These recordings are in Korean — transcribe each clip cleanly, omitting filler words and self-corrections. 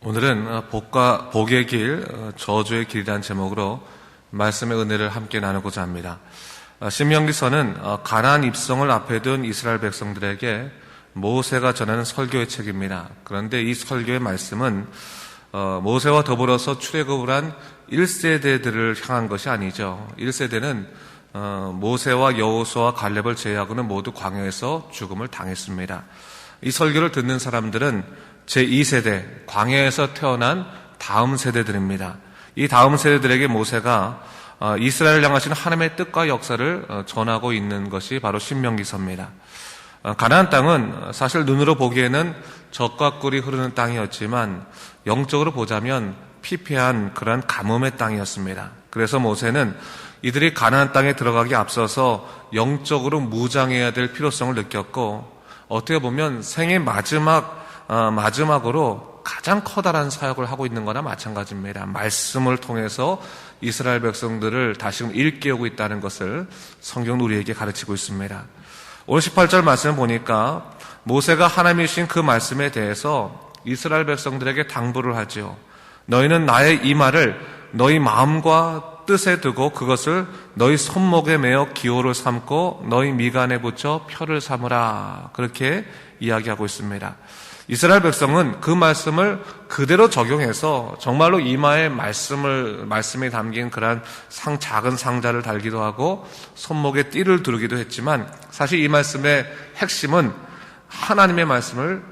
오늘은 복의 길, 저주의 길이라는 제목으로 말씀의 은혜를 함께 나누고자 합니다. 신명기서는 가나안 입성을 앞에 둔 이스라엘 백성들에게 모세가 전하는 설교의 책입니다. 그런데 이 설교의 말씀은 모세와 더불어서 출애굽을 한 1세대들을 향한 것이 아니죠. 1세대는 모세와 여호수아와 갈렙을 제외하고는 모두 광야에서 죽음을 당했습니다. 이 설교를 듣는 사람들은 제2세대, 광야에서 태어난 다음 세대들입니다. 이 다음 세대들에게 모세가 이스라엘을 향하신 하나님의 뜻과 역사를 전하고 있는 것이 바로 신명기서입니다. 가나안 땅은 사실 눈으로 보기에는 젖과 꿀이 흐르는 땅이었지만 영적으로 보자면 피폐한 그러한 가뭄의 땅이었습니다. 그래서 모세는 이들이 가나안 땅에 들어가기 앞서서 영적으로 무장해야 될 필요성을 느꼈고, 어떻게 보면 생애 마지막으로 가장 커다란 사역을 하고 있는 거나 마찬가지입니다. 말씀을 통해서 이스라엘 백성들을 다시금 일깨우고 있다는 것을 성경은 우리에게 가르치고 있습니다. 오늘 18절 말씀을 보니까 모세가 하나님이 주신 그 말씀에 대해서 이스라엘 백성들에게 당부를 하지요. 너희는 나의 이 말을 너희 마음과 뜻에 두고 그것을 너희 손목에 매어 기호를 삼고 너희 미간에 붙여 표를 삼으라. 그렇게 이야기하고 있습니다. 이스라엘 백성은 그 말씀을 그대로 적용해서 정말로 이마에 말씀이 담긴 그러한 작은 상자를 달기도 하고 손목에 띠를 두르기도 했지만, 사실 이 말씀의 핵심은 하나님의 말씀을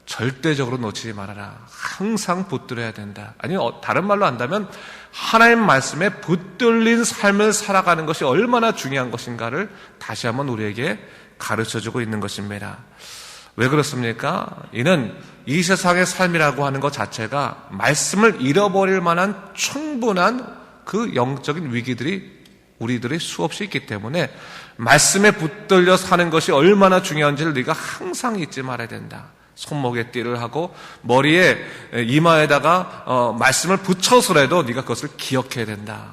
절대적으로 놓치지 말아라. 항상 붙들어야 된다. 아니, 다른 말로 한다면 하나님 말씀에 붙들린 삶을 살아가는 것이 얼마나 중요한 것인가를 다시 한번 우리에게 가르쳐주고 있는 것입니다. 왜 그렇습니까? 이는 이 세상의 삶이라고 하는 것 자체가 말씀을 잃어버릴 만한 충분한 그 영적인 위기들이 우리들이 수없이 있기 때문에 말씀에 붙들려 사는 것이 얼마나 중요한지를 네가 항상 잊지 말아야 된다. 손목에 띠를 하고 머리에 이마에다가 말씀을 붙여서라도 네가 그것을 기억해야 된다.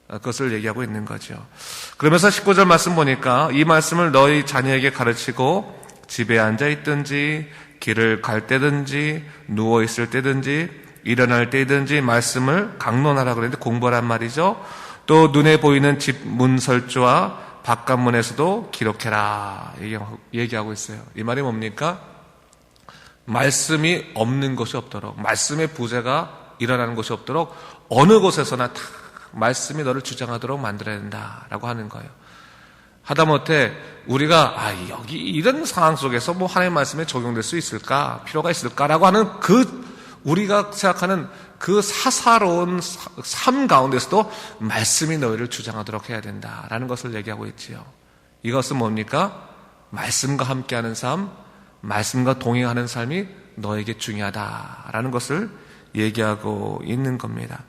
그것을 얘기하고 있는 거죠. 그러면서 19절 말씀 보니까 이 말씀을 너희 자녀에게 가르치고 집에 앉아 있든지 길을 갈 때든지 누워 있을 때든지 일어날 때든지 말씀을 강론하라 그랬는데 공부하란 말이죠. 또 눈에 보이는 집 문설주와 바깥문에서도 기록해라 얘기하고 있어요. 이 말이 뭡니까? 말씀이 없는 것이 없도록, 말씀의 부재가 일어나는 것이 없도록 어느 곳에서나 다 말씀이 너를 주장하도록 만들어야 된다라고 하는 거예요. 하다못해 우리가 여기 이런 상황 속에서 뭐 하나님의 말씀에 적용될 수 있을까, 필요가 있을까라고 하는 우리가 생각하는 그 사사로운 삶 가운데서도 말씀이 너희를 주장하도록 해야 된다라는 것을 얘기하고 있지요. 이것은 뭡니까? 말씀과 함께하는 삶, 말씀과 동행하는 삶이 너에게 중요하다라는 것을 얘기하고 있는 겁니다.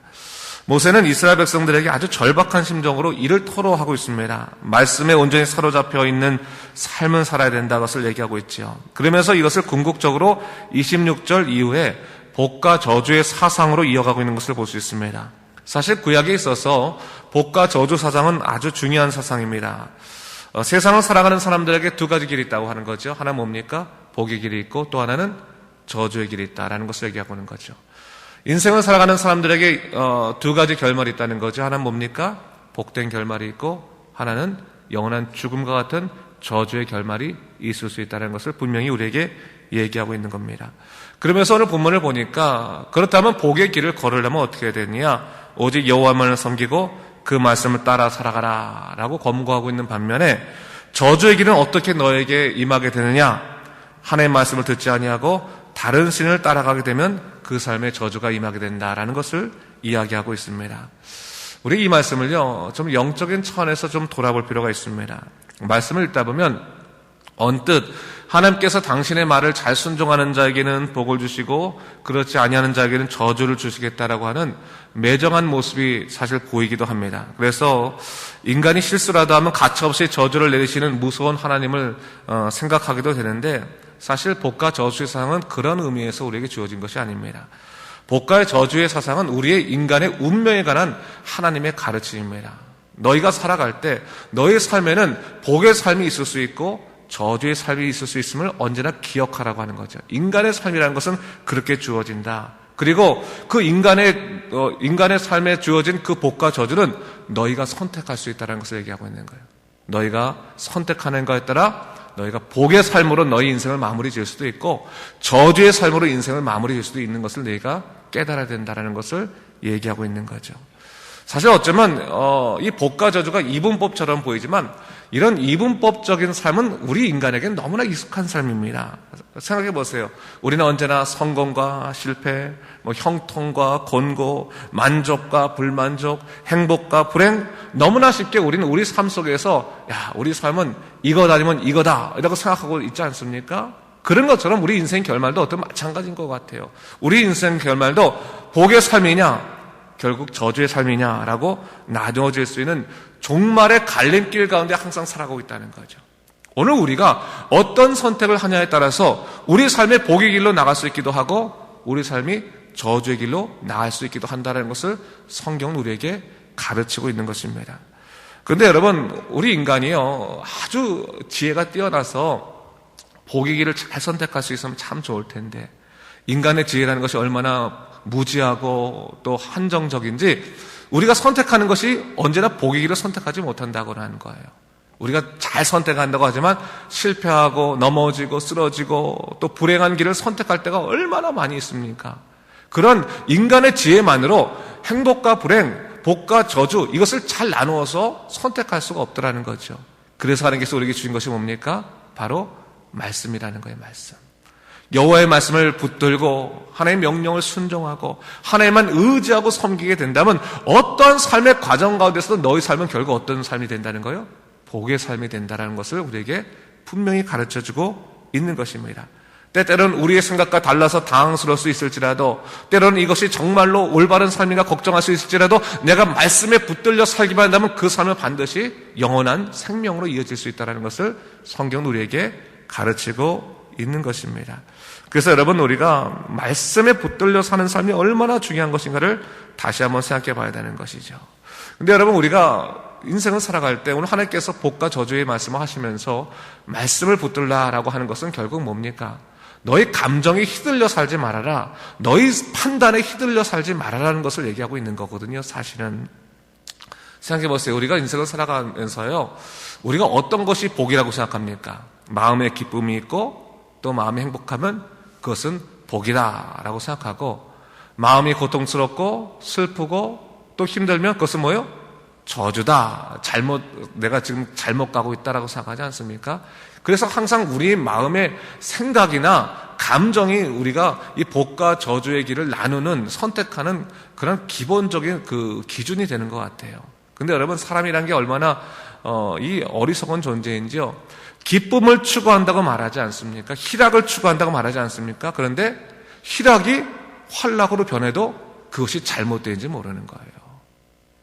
모세는 이스라엘 백성들에게 아주 절박한 심정으로 이를 토로하고 있습니다. 말씀에 온전히 사로잡혀 있는 삶을 살아야 된다는 것을 얘기하고 있지요. 그러면서 이것을 궁극적으로 26절 이후에 복과 저주의 사상으로 이어가고 있는 것을 볼 수 있습니다. 사실 구약에 있어서 복과 저주 사상은 아주 중요한 사상입니다. 세상을 살아가는 사람들에게 두 가지 길이 있다고 하는 거죠. 하나는 뭡니까? 복의 길이 있고 또 하나는 저주의 길이 있다라는 것을 얘기하고 있는 거죠. 인생을 살아가는 사람들에게 두 가지 결말이 있다는 거죠. 하나는 뭡니까? 복된 결말이 있고 하나는 영원한 죽음과 같은 저주의 결말이 있을 수 있다는 것을 분명히 우리에게 얘기하고 있는 겁니다. 그러면서 오늘 본문을 보니까 그렇다면 복의 길을 걸으려면 어떻게 해야 되느냐? 오직 여호와만을 섬기고 그 말씀을 따라 살아가라 라고 권고하고 있는 반면에 저주의 길은 어떻게 너에게 임하게 되느냐? 하나님의 말씀을 듣지 아니하고 다른 신을 따라가게 되면 그 삶에 저주가 임하게 된다라는 것을 이야기하고 있습니다. 우리 이 말씀을요, 좀 영적인 차원에서 좀 돌아볼 필요가 있습니다. 말씀을 읽다 보면 언뜻 하나님께서 당신의 말을 잘 순종하는 자에게는 복을 주시고 그렇지 아니하는 자에게는 저주를 주시겠다라고 하는 매정한 모습이 사실 보이기도 합니다. 그래서 인간이 실수라도 하면 가차없이 저주를 내리시는 무서운 하나님을 생각하기도 되는데, 사실 복과 저주의 사상은 그런 의미에서 우리에게 주어진 것이 아닙니다. 복과 저주의 사상은 우리의 인간의 운명에 관한 하나님의 가르침입니다. 너희가 살아갈 때 너희 삶에는 복의 삶이 있을 수 있고 저주의 삶이 있을 수 있음을 언제나 기억하라고 하는 거죠. 인간의 삶이라는 것은 그렇게 주어진다. 그리고 그 인간의 삶에 주어진 그 복과 저주는 너희가 선택할 수 있다는 것을 얘기하고 있는 거예요. 너희가 선택하는 것에 따라 너희가 복의 삶으로 너희 인생을 마무리 지을 수도 있고 저주의 삶으로 인생을 마무리 지을 수도 있는 것을 너희가 깨달아야 된다는 것을 얘기하고 있는 거죠. 사실 어쩌면 이 복과 저주가 이분법처럼 보이지만 이런 이분법적인 삶은 우리 인간에게는 너무나 익숙한 삶입니다. 생각해 보세요. 우리는 언제나 성공과 실패, 형통과 곤고, 만족과 불만족, 행복과 불행, 너무나 쉽게 우리는 우리 삶 속에서 우리 삶은 이거 아니면 이거다 이라고 생각하고 있지 않습니까? 그런 것처럼 우리 인생 결말도 어떤 마찬가지인 것 같아요. 우리 인생 결말도 복의 삶이냐 결국 저주의 삶이냐라고 나누어질 수 있는 종말의 갈림길 가운데 항상 살아가고 있다는 거죠. 오늘 우리가 어떤 선택을 하냐에 따라서 우리 삶의 복의 길로 나갈 수 있기도 하고 우리 삶이 저주의 길로 나갈 수 있기도 한다는 것을 성경은 우리에게 가르치고 있는 것입니다. 그런데 여러분, 우리 인간이요 아주 지혜가 뛰어나서 복의 길을 잘 선택할 수 있으면 참 좋을 텐데 인간의 지혜라는 것이 얼마나 무지하고 또 한정적인지 우리가 선택하는 것이 언제나 복의 길을 선택하지 못한다고 하는 거예요. 우리가 잘 선택한다고 하지만 실패하고 넘어지고 쓰러지고 또 불행한 길을 선택할 때가 얼마나 많이 있습니까? 그런 인간의 지혜만으로 행복과 불행, 복과 저주 이것을 잘 나누어서 선택할 수가 없더라는 거죠. 그래서 하나님께서 우리에게 주신 것이 뭡니까? 바로 말씀이라는 거예요. 말씀. 여호와의 말씀을 붙들고 하나님의 명령을 순종하고 하나님만 의지하고 섬기게 된다면 어떠한 삶의 과정 가운데서도 너희 삶은 결국 어떤 삶이 된다는 거예요? 복의 삶이 된다는 것을 우리에게 분명히 가르쳐주고 있는 것입니다. 때때로는 우리의 생각과 달라서 당황스러울 수 있을지라도 때로는 이것이 정말로 올바른 삶인가 걱정할 수 있을지라도 내가 말씀에 붙들려 살기만 한다면 그 삶은 반드시 영원한 생명으로 이어질 수 있다는 것을 성경은 우리에게 가르치고 있는 것입니다. 그래서 여러분 우리가 말씀에 붙들려 사는 삶이 얼마나 중요한 것인가를 다시 한번 생각해 봐야 되는 것이죠. 근데 여러분 우리가 인생을 살아갈 때 오늘 하나님께서 복과 저주의 말씀을 하시면서 말씀을 붙들라라고 하는 것은 결국 뭡니까? 너희 감정에 휘둘려 살지 말아라. 너희 판단에 휘둘려 살지 말아라는 것을 얘기하고 있는 거거든요. 사실은 생각해 보세요. 우리가 인생을 살아가면서요 우리가 어떤 것이 복이라고 생각합니까? 마음에 기쁨이 있고 또 마음이 행복하면 그것은 복이다라고 생각하고 마음이 고통스럽고 슬프고 또 힘들면 그것은 뭐예요? 저주다. 내가 지금 잘못 가고 있다라고 생각하지 않습니까? 그래서 항상 우리 마음의 생각이나 감정이 우리가 이 복과 저주의 길을 나누는 선택하는 그런 기본적인 그 기준이 되는 것 같아요. 근데 여러분 사람이란 게 얼마나 이 어리석은 존재인지요. 기쁨을 추구한다고 말하지 않습니까? 희락을 추구한다고 말하지 않습니까? 그런데 희락이 환락으로 변해도 그것이 잘못된지 모르는 거예요.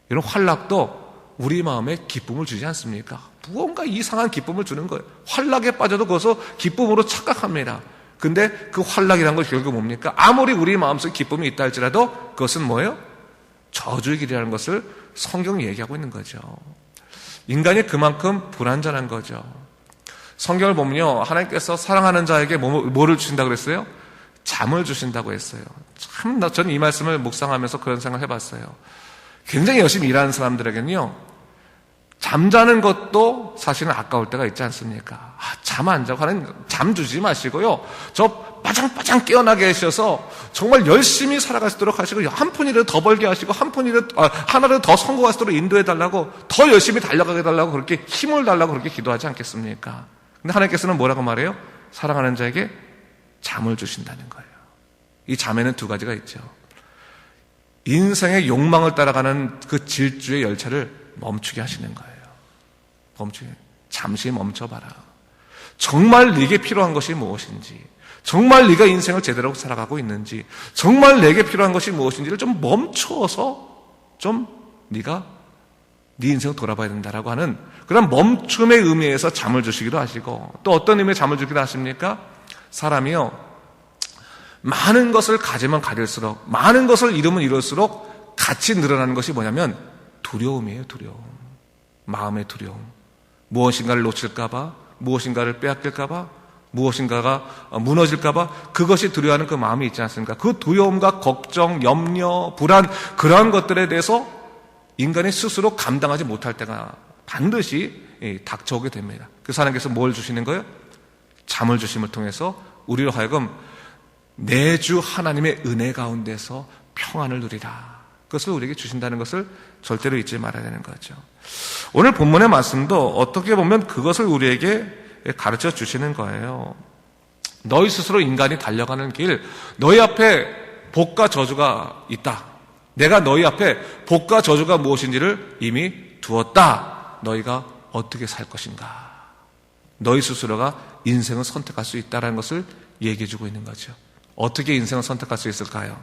이런 환락도 우리 마음에 기쁨을 주지 않습니까? 무언가 이상한 기쁨을 주는 거예요. 환락에 빠져도 그것을 기쁨으로 착각합니다. 근데 그 환락이라는 것이 결국 뭡니까? 아무리 우리 마음속에 기쁨이 있다 할지라도 그것은 뭐예요? 저주의 길이라는 것을 성경이 얘기하고 있는 거죠. 인간이 그만큼 불완전한 거죠. 성경을 보면요 하나님께서 사랑하는 자에게 뭐를 주신다고 그랬어요? 잠을 주신다고 했어요. 참 저는 이 말씀을 묵상하면서 그런 생각을 해봤어요. 굉장히 열심히 일하는 사람들에게는요 잠자는 것도 사실은 아까울 때가 있지 않습니까? 잠 안 자고 하는 잠 주지 마시고요 저 빠장빠장 깨어나게 하셔서 정말 열심히 살아갈 수 있도록 하시고 한 푼이라도 더 벌게 하시고 하나라도 더 성공할 수 있도록 인도해달라고 더 열심히 달려가게 해달라고 그렇게 힘을 달라고 그렇게 기도하지 않겠습니까? 근데 하나님께서는 뭐라고 말해요? 사랑하는 자에게 잠을 주신다는 거예요. 이 잠에는 두 가지가 있죠. 인생의 욕망을 따라가는 그 질주의 열차를 멈추게 하시는 거예요. 잠시 멈춰봐라. 정말 네게 필요한 것이 무엇인지, 정말 네가 인생을 제대로 살아가고 있는지, 정말 내게 필요한 것이 무엇인지를 좀 멈추어서 좀 네가 네 인생을 돌아봐야 된다라고 하는 그런 멈춤의 의미에서 잠을 주시기도 하시고 또 어떤 의미의 잠을 주기도 하십니까? 사람이요 많은 것을 가지면 가질수록 많은 것을 이루면 이룰수록 같이 늘어나는 것이 뭐냐면 두려움이에요. 두려움. 마음의 두려움. 무엇인가를 놓칠까 봐, 무엇인가를 빼앗길까 봐 무엇인가가 무너질까봐 그것이 두려워하는 그 마음이 있지 않습니까? 그 두려움과 걱정, 염려, 불안 그러한 것들에 대해서 인간이 스스로 감당하지 못할 때가 반드시 닥쳐오게 됩니다. 그래서 하나님께서 뭘 주시는 거예요? 잠을 주심을 통해서 우리로 하여금 내주 하나님의 은혜 가운데서 평안을 누리라. 그것을 우리에게 주신다는 것을 절대로 잊지 말아야 되는 거죠. 오늘 본문의 말씀도 어떻게 보면 그것을 우리에게 가르쳐 주시는 거예요. 너희 스스로 인간이 달려가는 길, 너희 앞에 복과 저주가 있다. 내가 너희 앞에 복과 저주가 무엇인지를 이미 두었다. 너희가 어떻게 살 것인가? 너희 스스로가 인생을 선택할 수 있다는 것을 얘기해 주고 있는 거죠. 어떻게 인생을 선택할 수 있을까요?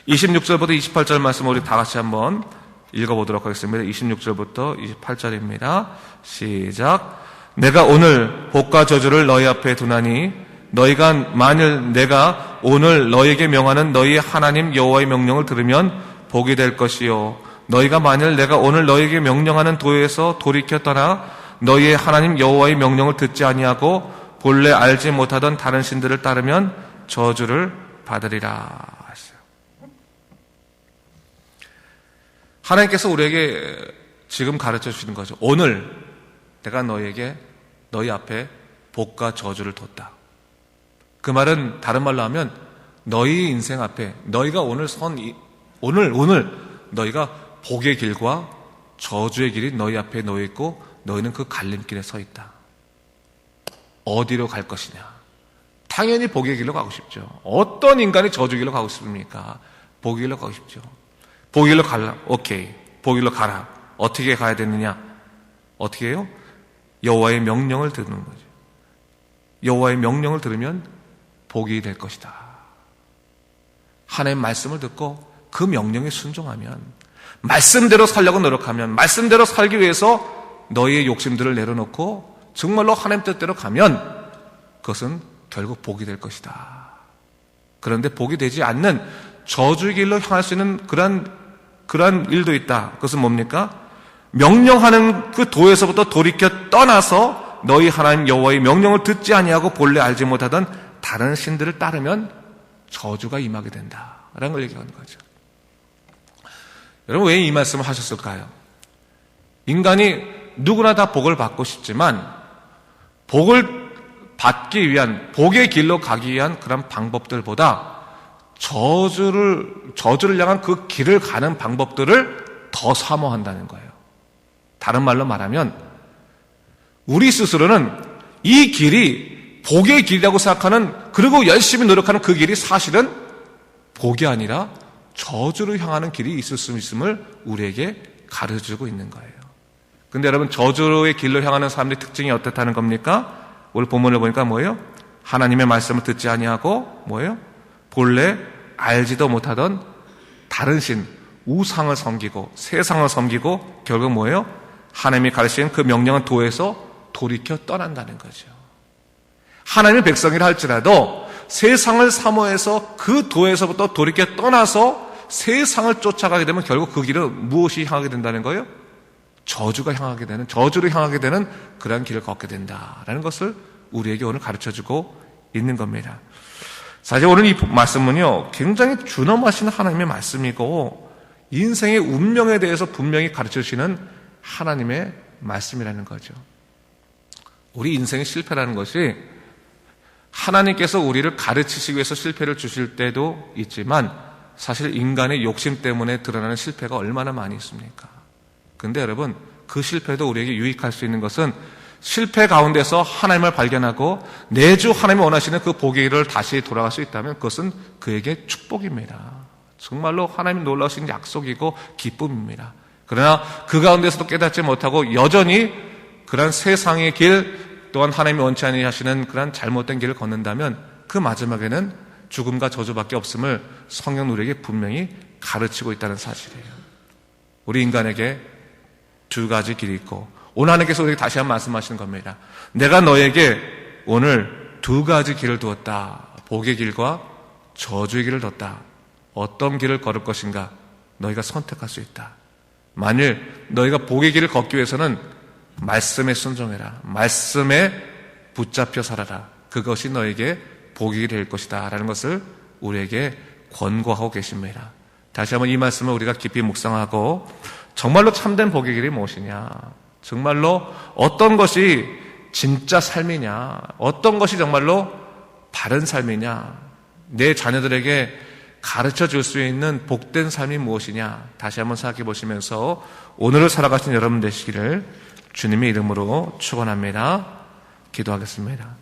26절부터 28절 말씀 우리 다 같이 한번 읽어보도록 하겠습니다. 26절부터 28절입니다. 시작. 내가 오늘 복과 저주를 너희 앞에 두나니 너희가 만일 내가 오늘 너희에게 명하는 너희 하나님 여호와의 명령을 들으면 복이 될 것이요 너희가 만일 내가 오늘 너희에게 명령하는 도에서 돌이켜 떠나 너희의 하나님 여호와의 명령을 듣지 아니하고 본래 알지 못하던 다른 신들을 따르면 저주를 받으리라. 하나님께서 우리에게 지금 가르쳐 주시는 거죠. 오늘 내가 너희에게 너희 앞에 복과 저주를 뒀다. 그 말은 다른 말로 하면 너희 인생 앞에 너희가 오늘 너희가 복의 길과 저주의 길이 너희 앞에 놓여 있고 너희는 그 갈림길에 서 있다. 어디로 갈 것이냐? 당연히 복의 길로 가고 싶죠. 어떤 인간이 저주 길로 가고 싶습니까? 복의 길로 가고 싶죠. 복의 길로 갈라. 오케이. 복의 길로 가라. 어떻게 가야 되느냐? 어떻게 해요? 여호와의 명령을 듣는 거죠. 여호와의 명령을 들으면 복이 될 것이다. 하나님의 말씀을 듣고 그 명령에 순종하면, 말씀대로 살려고 노력하면, 말씀대로 살기 위해서 너희의 욕심들을 내려놓고 정말로 하나님 뜻대로 가면 그것은 결국 복이 될 것이다. 그런데 복이 되지 않는 저주의 길로 향할 수 있는 그러한 일도 있다. 그것은 뭡니까? 명령하는 그 도에서부터 돌이켜 떠나서 너희 하나님 여호와의 명령을 듣지 아니하고 본래 알지 못하던 다른 신들을 따르면 저주가 임하게 된다라는 걸 얘기하는 거죠. 여러분, 왜 이 말씀을 하셨을까요? 인간이 누구나 다 복을 받고 싶지만 복을 받기 위한, 복의 길로 가기 위한 그런 방법들보다 저주를 향한 그 길을 가는 방법들을 더 사모한다는 거예요. 다른 말로 말하면 우리 스스로는 이 길이 복의 길이라고 생각하는, 그리고 열심히 노력하는 그 길이 사실은 복이 아니라 저주를 향하는 길이 있을 수 있음을 우리에게 가르쳐주고 있는 거예요. 근데 여러분, 저주의 길로 향하는 사람들의 특징이 어떻다는 겁니까? 오늘 본문을 보니까 뭐예요? 하나님의 말씀을 듣지 아니하고 뭐예요? 본래 알지도 못하던 다른 신, 우상을 섬기고 세상을 섬기고 결국 뭐예요? 하나님이 가르치는 그 명령한 도에서 돌이켜 떠난다는 거죠. 하나님의 백성이라 할지라도 세상을 사모해서 그 도에서부터 돌이켜 떠나서 세상을 쫓아가게 되면 결국 그 길은 무엇이 향하게 된다는 거예요? 저주를 향하게 되는 그러한 길을 걷게 된다라는 것을 우리에게 오늘 가르쳐주고 있는 겁니다. 사실 오늘 이 말씀은요, 굉장히 준엄하신 하나님의 말씀이고 인생의 운명에 대해서 분명히 가르쳐주시는 하나님의 말씀이라는 거죠. 우리 인생의 실패라는 것이 하나님께서 우리를 가르치시기 위해서 실패를 주실 때도 있지만 사실 인간의 욕심 때문에 드러나는 실패가 얼마나 많이 있습니까? 근데 여러분, 그 실패도 우리에게 유익할 수 있는 것은 실패 가운데서 하나님을 발견하고 내주 하나님이 원하시는 그 복의 길을 다시 돌아갈 수 있다면 그것은 그에게 축복입니다. 정말로 하나님이 놀라우신 약속이고 기쁨입니다. 그러나 그 가운데서도 깨닫지 못하고 여전히 그런 세상의 길 또한 하나님이 원치 아니하시는 그런 잘못된 길을 걷는다면 그 마지막에는 죽음과 저주밖에 없음을 성경 우리에게 분명히 가르치고 있다는 사실이에요. 우리 인간에게 두 가지 길이 있고 오늘 하나님께서 우리에게 다시 한번 말씀하시는 겁니다. 내가 너에게 오늘 두 가지 길을 두었다. 복의 길과 저주의 길을 뒀다. 어떤 길을 걸을 것인가 너희가 선택할 수 있다. 만일 너희가 복의 길을 걷기 위해서는 말씀에 순종해라. 말씀에 붙잡혀 살아라. 그것이 너에게 복이 될 것이다 라는 것을 우리에게 권고하고 계십니다. 다시 한번 이 말씀을 우리가 깊이 묵상하고 정말로 참된 복의 길이 무엇이냐, 정말로 어떤 것이 진짜 삶이냐, 어떤 것이 정말로 바른 삶이냐, 내 자녀들에게 가르쳐 줄 수 있는 복된 삶이 무엇이냐, 다시 한번 생각해 보시면서 오늘을 살아가신 여러분 되시기를 주님의 이름으로 축원합니다. 기도하겠습니다.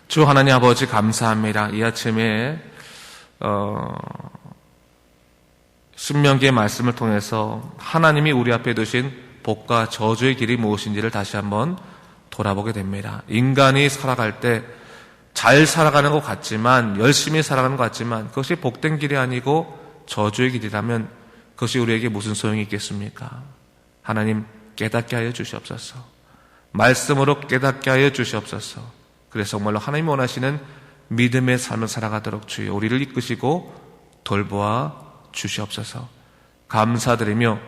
주 하나님 아버지 감사합니다. 이 아침에 신명기의 말씀을 통해서 하나님이 우리 앞에 두신 복과 저주의 길이 무엇인지를 다시 한번 돌아보게 됩니다. 인간이 살아갈 때 잘 살아가는 것 같지만, 열심히 살아가는 것 같지만 그것이 복된 길이 아니고 저주의 길이라면 그것이 우리에게 무슨 소용이 있겠습니까? 하나님 깨닫게 하여 주시옵소서. 말씀으로 깨닫게 하여 주시옵소서. 그래서 정말로 하나님이 원하시는 믿음의 삶을 살아가도록 주여 우리를 이끄시고 돌보아 주시옵소서. 감사드리며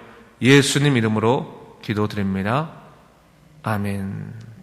예수님 이름으로 기도드립니다. 아멘.